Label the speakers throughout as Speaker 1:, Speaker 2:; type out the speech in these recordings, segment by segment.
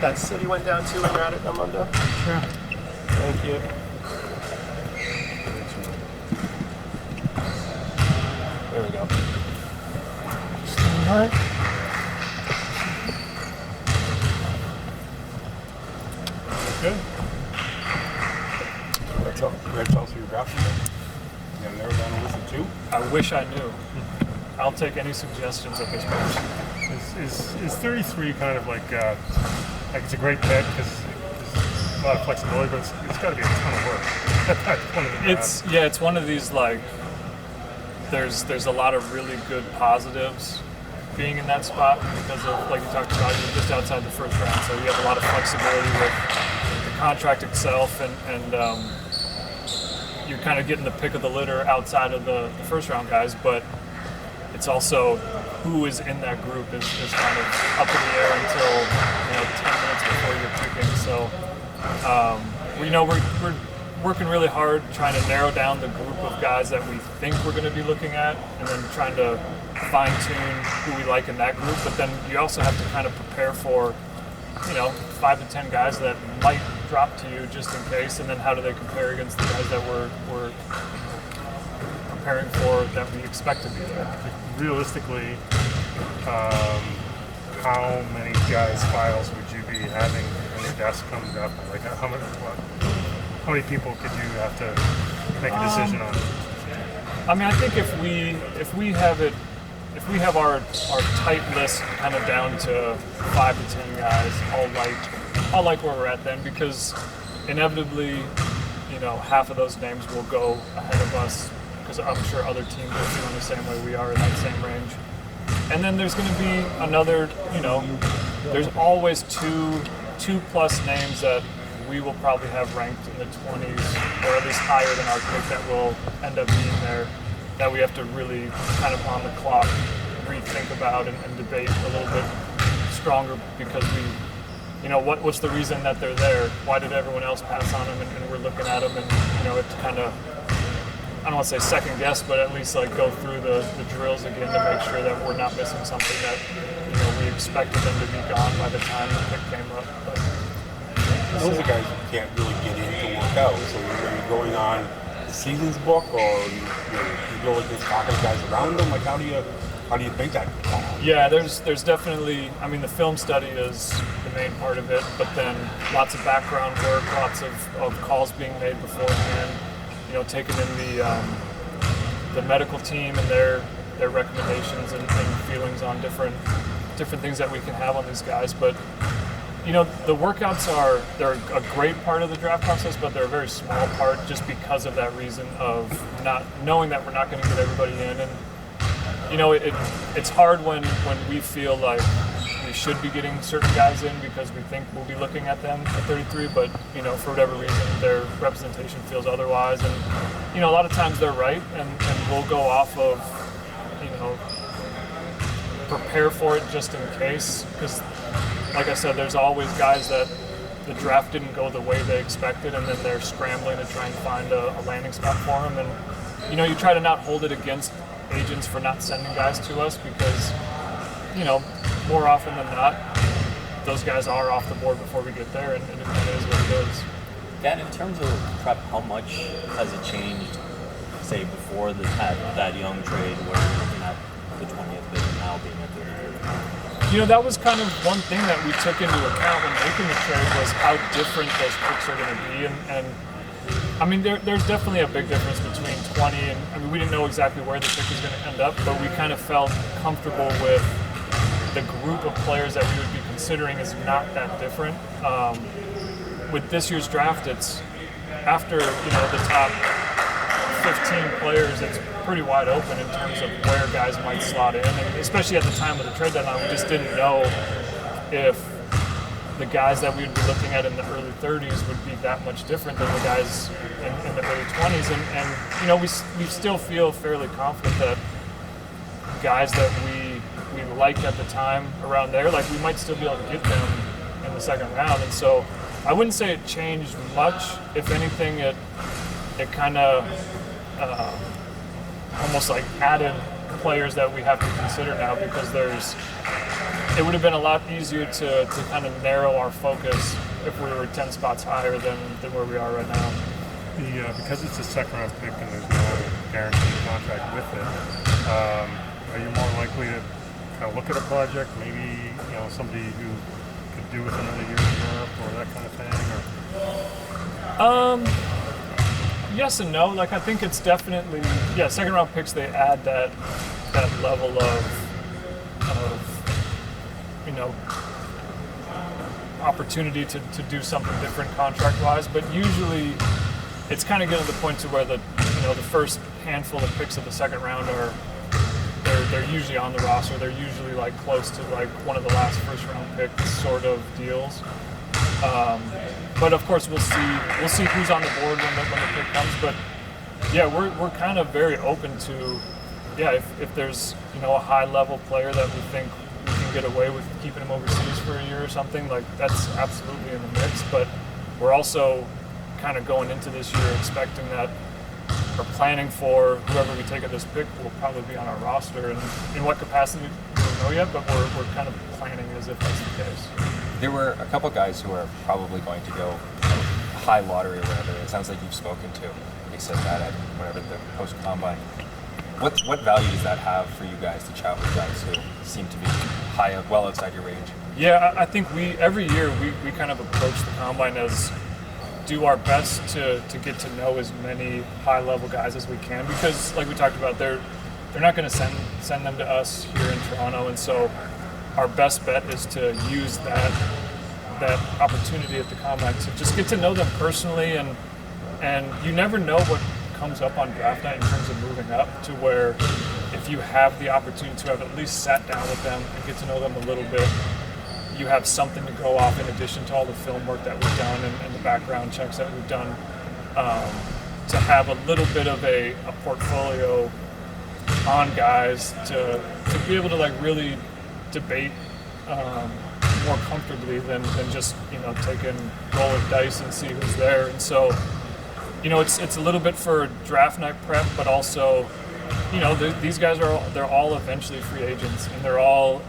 Speaker 1: that city went down to when you're at it, Armando?
Speaker 2: Sure.
Speaker 1: Thank you. There we go.
Speaker 2: All right.
Speaker 3: Good. Red tell us who you're drafting. You got to narrow down a list of 2.
Speaker 4: I wish I knew. I'll take any suggestions at this point.
Speaker 2: Is 33 kind of like it's a great pick because there's a lot of flexibility, but it's got to be a ton of work.
Speaker 4: It's one of these like there's a lot of really good positives being in that spot because of, like you talked about, you're just outside the first round, so you have a lot of flexibility with the contract itself, and you're kind of getting the pick of the litter outside of the first round guys, but it's also who is in that group is kind of up in the air until 10 minutes before you're picking. So we're working really hard trying to narrow down the group of guys that we think we're going to be looking at, and then trying to fine-tune who we like in that group. But then you also have to kind of prepare for 5 to 10 guys that might drop to you just in case, and then how do they compare against the guys that we're preparing for that we expect to be there.
Speaker 2: Realistically, how many guys' files would you be having on your desk come up? Like how many people could you have to make a decision on?
Speaker 4: I mean, I think if we have our tight list kind of down to 5 to 10 guys, I'll like where we're at then, because inevitably, half of those names will go ahead of us, because I'm sure other teams are feeling the same way we are in that same range. And then there's going to be another, there's always two plus names that we will probably have ranked in the 20s, or at least higher than our pick, that will end up being there, that we have to really kind of on the clock rethink about and debate a little bit stronger, because what's the reason that they're there? Why did everyone else pass on them, and we're looking at them, and it's kind of, I don't want to say second guess, but at least like go through the drills again to make sure that we're not missing something that we expected them to be gone by the time the pick came up. But
Speaker 3: those are guys you can't really get in to work out. So are you going on the season's book, or you go against talking to guys around them? Like how do you think that?
Speaker 4: Yeah, there's definitely, I mean, the film study is the main part of it, but then lots of background work, lots of calls being made beforehand, taking in the medical team and their recommendations and feelings on different things that we can have on these guys. But the workouts they're a great part of the draft process, but they're a very small part just because of that reason of not knowing that we're not going to get everybody in. And it's hard when we feel like we should be getting certain guys in because we think we'll be looking at them at 33, but for whatever reason their representation feels otherwise, and a lot of times they're right, and we'll go off of prepare for it just in case, because like I said, there's always guys that the draft didn't go the way they expected, and then they're scrambling to try and find a landing spot for them, and you try to not hold it against agents for not sending guys to us, because more often than not those guys are off the board before we get there, and it is what it is.
Speaker 5: Dan, in terms of prep, how much has it changed, say, before that young trade where you're looking at the 20th pick and now being at 33?
Speaker 4: That was kind of one thing that we took into account when making the trade, was how different those picks are going to be, and I mean, there's definitely a big difference between 20 and, I mean, we didn't know exactly where the pick was going to end up, but we kind of felt comfortable with the group of players that we would be considering is not that different. With this year's draft, it's after the top 15 players, it's pretty wide open in terms of where guys might slot in, and especially at the time of the trade deadline, we just didn't know if the guys that we would be looking at in the early 30s would be that much different than the guys in the early 20s, and we still feel fairly confident that guys that we liked at the time around there, like we might still be able to get them in the second round. And so I wouldn't say it changed much. If anything, it kind of almost like added players that we have to consider now, because there's it would have been a lot easier to kind of narrow our focus if we were 10 spots higher than where we are right now.
Speaker 2: Because it's a second round pick and there's no guaranteed contract with it, are you more likely to kind of look at a project, maybe somebody who could do with another year in Europe or that kind of thing? Or
Speaker 4: yes and no. Like I think it's definitely second round picks. They add that level of opportunity to do something different contract wise, but usually it's kind of getting to the point to where the first handful of picks of the second round they're usually on the roster. They're usually like close to like one of the last first round pick sort of deals. But of course we'll see who's on the board when the pick comes. But yeah, we're kind of very open to if there's a high level player that we think we can get away with keeping him overseas for a year or something, like that's absolutely in the mix. But we're also kind of going into this year expecting that or planning for whoever we take at this pick will probably be on our roster, and in what capacity we don't know yet, but we're kind of planning as if that's the case.
Speaker 6: There were a couple guys who are probably going to go high lottery or whatever. It sounds like you've spoken to. They said that at whatever the post combine. What value does that have for you guys to chat with guys who seem to be high up, well outside your range?
Speaker 4: Yeah, I think every year we kind of approach the combine as do our best to get to know as many high level guys as we can, because like we talked about, they're not going to send them to us here in Toronto, and so our best bet is to use that opportunity at the combine to just get to know them personally, and you never know what comes up on draft night in terms of moving up, to where if you have the opportunity to have at least sat down with them and get to know them a little bit, you have something to go off in addition to all the film work that we've done and the background checks that we've done, to have a little bit of a portfolio on guys to be able to like really debate more comfortably than just taking roll of dice and see who's there. And so it's a little bit for draft night prep, but also these guys they're all eventually free agents, and they're all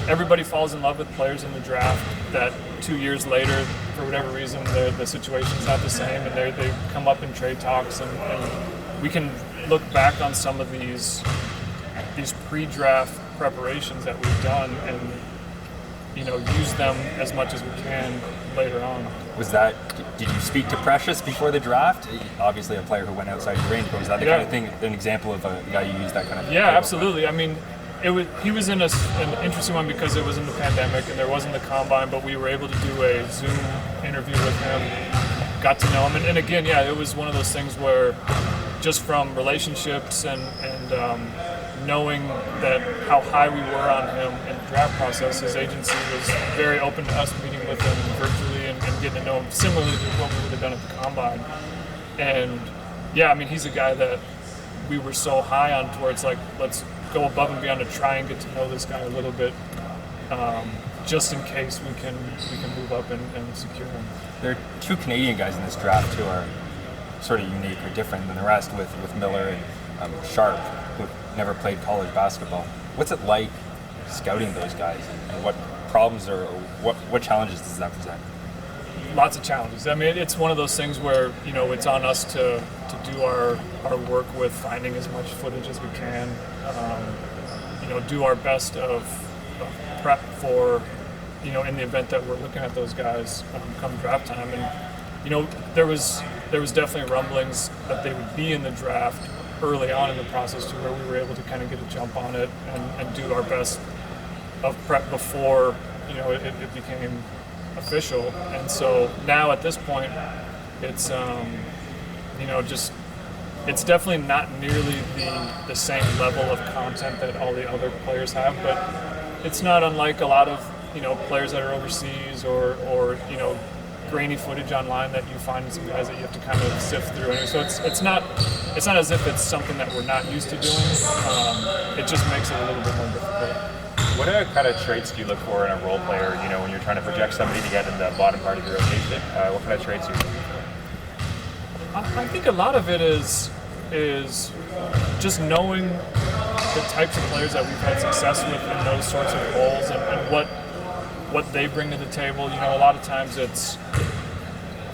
Speaker 4: everybody falls in love with players in the draft that 2 years later, for whatever reason, the situation's not the same, and they come up in trade talks, and we can look back on some of these pre-draft preparations that we've done and use them as much as we can later on.
Speaker 6: Did you speak to Precious before the draft? Obviously a player who went outside your range, but was that the kind of thing, an example of a guy you used that kind of?
Speaker 4: Yeah, absolutely. I mean, he was in an interesting one because it was in the pandemic and there wasn't the combine, but we were able to do a Zoom interview with him, got to know him, and again, it was one of those things where just from relationships and knowing that how high we were on him in the draft process, his agency was very open to us meeting with him virtually and getting to know him similarly to what we would have done at the combine. And he's a guy that we were so high on towards like, let's go above and beyond to try and get to know this guy a little bit, just in case we can move up and secure him.
Speaker 6: There are two Canadian guys in this draft who are sort of unique or different than the rest, with Miller and Sharp, who never played college basketball. What's it like scouting those guys, and what problems or what challenges does that present?
Speaker 4: Lots of challenges. I mean, it's one of those things where it's on us to do our work with finding as much footage as we can, do our best of prep for in the event that we're looking at those guys come draft time. And there was definitely rumblings that they would be in the draft early on in the process, to where we were able to kind of get a jump on it and do our best of prep before it became official. And so now at this point, it's it's definitely not nearly the same level of content that all the other players have, but it's not unlike a lot of players that are overseas or grainy footage online that you find in some guys that you have to kind of sift through. And so it's not as if it's something that we're not used to doing. It just makes it a little bit more difficult.
Speaker 7: What kind of traits do you look for in a role player, when you're trying to project somebody to get in the bottom part of your rotation? What kind of traits are you looking for?
Speaker 4: I think a lot of it is just knowing the types of players that we've had success with in those sorts of roles and what they bring to the table. You know, a lot of times it's,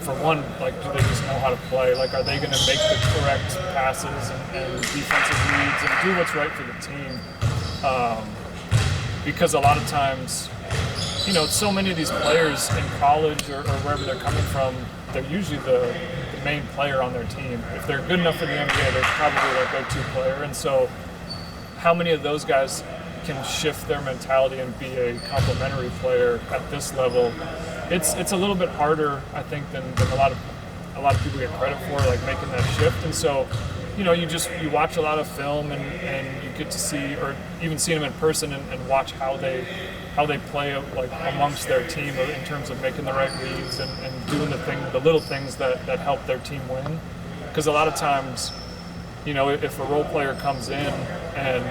Speaker 4: for one, like, do they just know how to play? Like, are they going to make the correct passes and defensive reads and do what's right for the team? Because a lot of times, you know, so many of these players in college or wherever they're coming from, they're usually the main player on their team. If they're good enough for the NBA, they're probably their go-to player. And so how many of those guys can shift their mentality and be a complementary player at this level? It's a little bit harder, I think, than a lot of people get credit for, like making that shift. And so, you know, you watch a lot of film and you get to see, or even see them in person and watch how they play like amongst their team in terms of making the right reads and doing the little things that help their team win. Because a lot of times, you know, if a role player comes in and,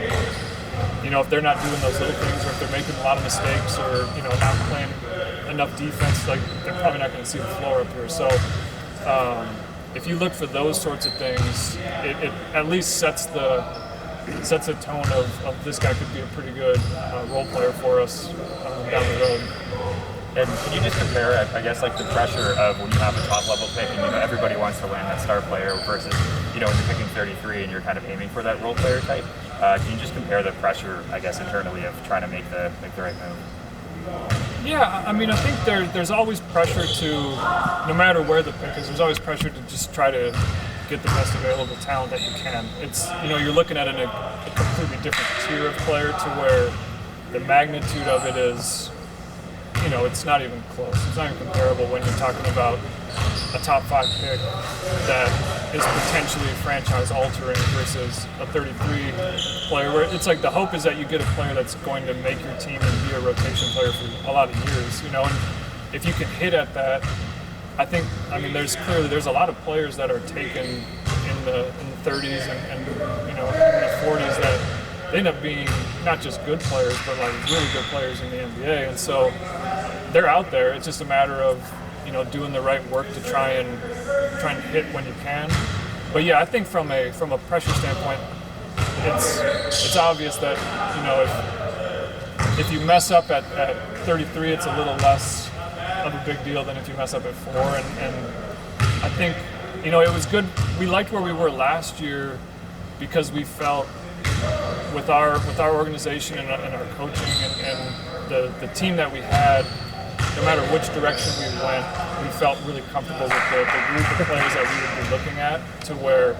Speaker 4: you know, if they're not doing those little things, or if they're making a lot of mistakes, or, you know, not playing enough defense, like, they're probably not going to see the floor up here. So if you look for those sorts of things, it at least sets a tone of this guy could be a pretty good role player for us down the road.
Speaker 7: And can you just compare, I guess, like the pressure of when you have a top level pick and, you know, everybody wants to land that star player versus, you know, when you're picking 33 and you're kind of aiming for that role player type? Can you just compare the pressure, I guess, internally of trying to make the right move?
Speaker 4: Yeah, I mean, I think there's always pressure to, no matter where the pick is, there's always pressure to just try to get the best available talent that you can. It's, you know, you're looking at a completely different tier of player to where the magnitude of it is, you know, it's not even close. It's not even comparable when you're talking about a top 5 pick that is potentially franchise altering versus a 33 player, where it's like the hope is that you get a player that's going to make your team and be a rotation player for a lot of years, you know. And if you can hit at that, I mean, there's a lot of players that are taken in the 30s and you know, in the 40s that they end up being not just good players, but like really good players in the NBA. And so they're out there. It's just a matter of, you know, doing the right work to try and hit when you can. But yeah, I think from a pressure standpoint, it's obvious that, you know, if you mess up at 33, it's a little less of a big deal than if you mess up at 4. And I think, you know, it was good. We liked where we were last year because we felt with our organization and our coaching and the team that we had, no matter which direction we went, we felt really comfortable with the group of players that we would be looking at, to where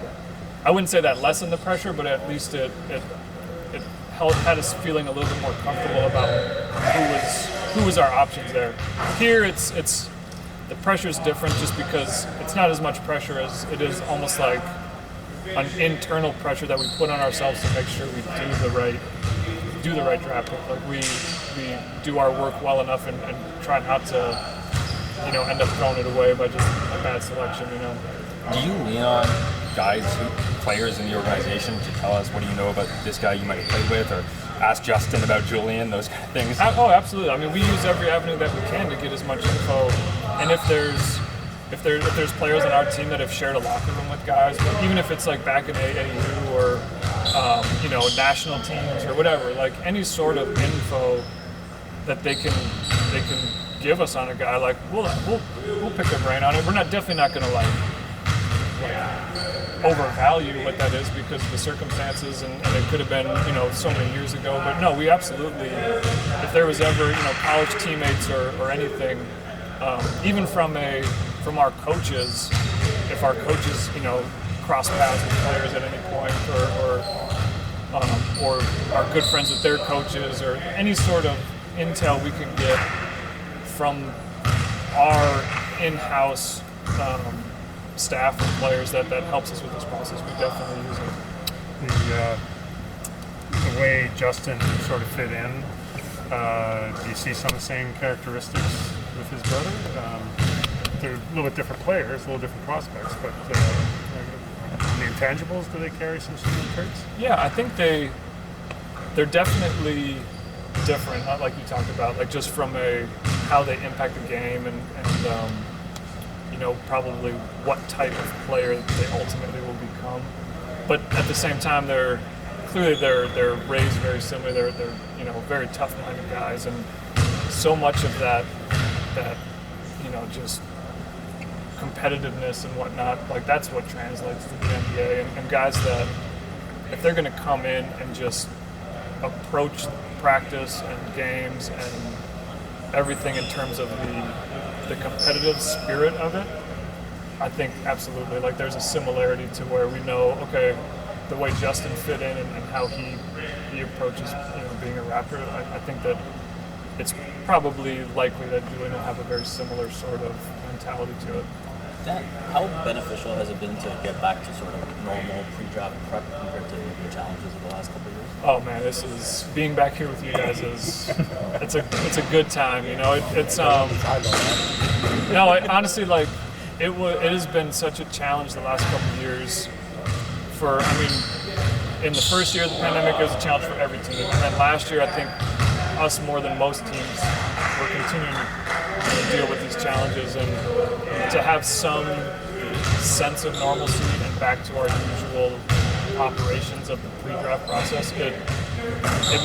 Speaker 4: I wouldn't say that lessened the pressure, but at least it had us feeling a little bit more comfortable about who was our options there. Here, it's the pressure is different just because it's not as much pressure as it is almost like an internal pressure that we put on ourselves to make sure we do the right draft pick. Like we do our work well enough and try not to, you know, end up throwing it away by just a bad selection, you know.
Speaker 6: Do you lean on players in the organization to tell us, what do you know about this guy you might have played with, or ask Justin about Julian, those kind of things?
Speaker 4: Oh, absolutely. I mean, we use every avenue that we can to get as much info. And if there's players on our team that have shared a locker room with guys, even if it's like back in AAU or you know, national teams or whatever, like any sort of info that they can give us on a guy, like we'll pick their brain on it. We're definitely not going to like overvalue what that is because of the circumstances, and it could have been, you know, so many years ago. But no, we absolutely, if there was ever, you know, college teammates or anything, even from our coaches, if our coaches, you know, cross paths with players at any point, or are good friends with their coaches, or any sort of intel we can get from our in-house staff and players that helps us with this process, we definitely use it.
Speaker 2: The way Justin sort of fit in, do you see some of the same characteristics with his brother? They're a little bit different players, a little different prospects, but the intangibles, do they carry some similar traits?
Speaker 4: Yeah, I think they're definitely different, not like you talked about, like just from how they impact the game and you know, probably what type of player they ultimately will become. But at the same time, they're clearly they're raised very similar. They're you know, very tough-minded guys, and so much of that you know, just competitiveness and whatnot, like that's what translates to the NBA, and guys that if they're going to come in and just approach practice and games and everything in terms of the competitive spirit of it, I think absolutely, like there's a similarity to where we know, okay, the way Justin fit in and how he approaches, you know, being a Raptor, I think that it's probably likely that Julian will have a very similar sort of mentality to it.
Speaker 5: Dan, how beneficial has it been to get back to sort of normal pre-draft prep compared to the challenges of the last couple of years?
Speaker 4: Oh man, this is being back here with you guys is it's a good time. You know, it's you know, honestly, like it has been such a challenge the last couple of years. I mean, in the first year of the pandemic, it was a challenge for every team, and then last year, I think us more than most teams were continuing to deal with these challenges, and to have some sense of normalcy and back to our usual operations of the pre-draft process, it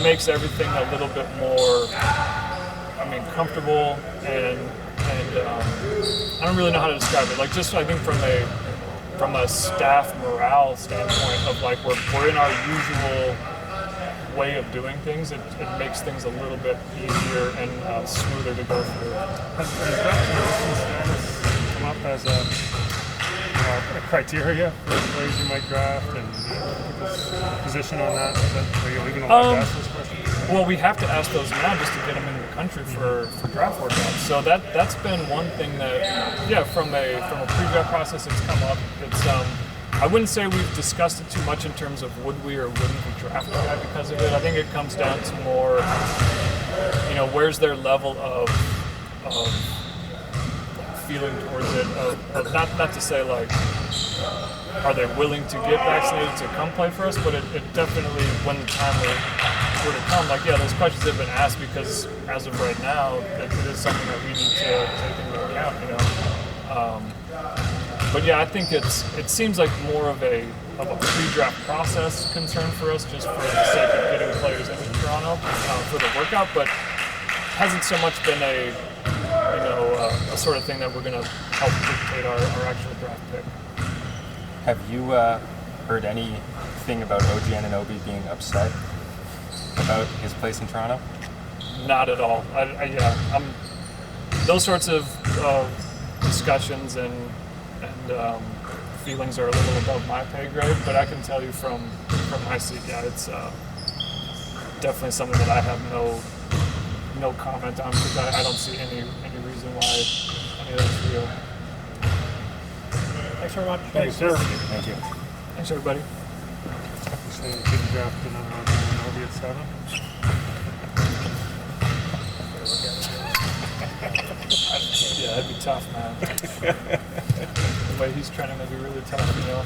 Speaker 4: makes everything a little bit more, I mean, comfortable, and I don't really know how to describe it. Like, just I think from a staff morale standpoint of like we're in our usual way of doing things, it makes things a little bit easier and smoother to go through.
Speaker 2: Has graduation status come up as a criteria for players you might draft, and people's position on that? Are you even allowed to ask those questions?
Speaker 4: Well, we have to ask those now just to get them in the country for draft workouts. So that's been one thing that, yeah, from a pre-draft process, it's come up. It's I wouldn't say we've discussed it too much in terms of would we or wouldn't we draft a guy because of it. I think it comes down to more, you know, where's their level of feeling towards it. Of not to say like, are they willing to get vaccinated to come play for us? But it definitely, when the time were to come, like, yeah, those questions have been asked because as of right now, it is something that we need to take into account, you know. But yeah, I think it seems like more of a pre-draft process concern for us, just for the sake of getting players into Toronto for the workout, but hasn't so much been a sort of thing that we're going to help dictate our actual draft pick.
Speaker 6: Have you heard anything about OG Anunoby being upset about his place in Toronto?
Speaker 4: Not at all. Those sorts of discussions and feelings are a little above my pay grade, but I can tell you from my seat, yeah, it's definitely something that I have no comment on, because I don't see any reason why any of that's real.
Speaker 1: Thanks very much.
Speaker 2: Thanks, sir.
Speaker 6: Thank you.
Speaker 4: Thanks, everybody.
Speaker 2: You say you didn't draft another Anunoby at 7?
Speaker 4: Yeah, that'd be tough, man. The way he's trending, that'd be really tough, you know.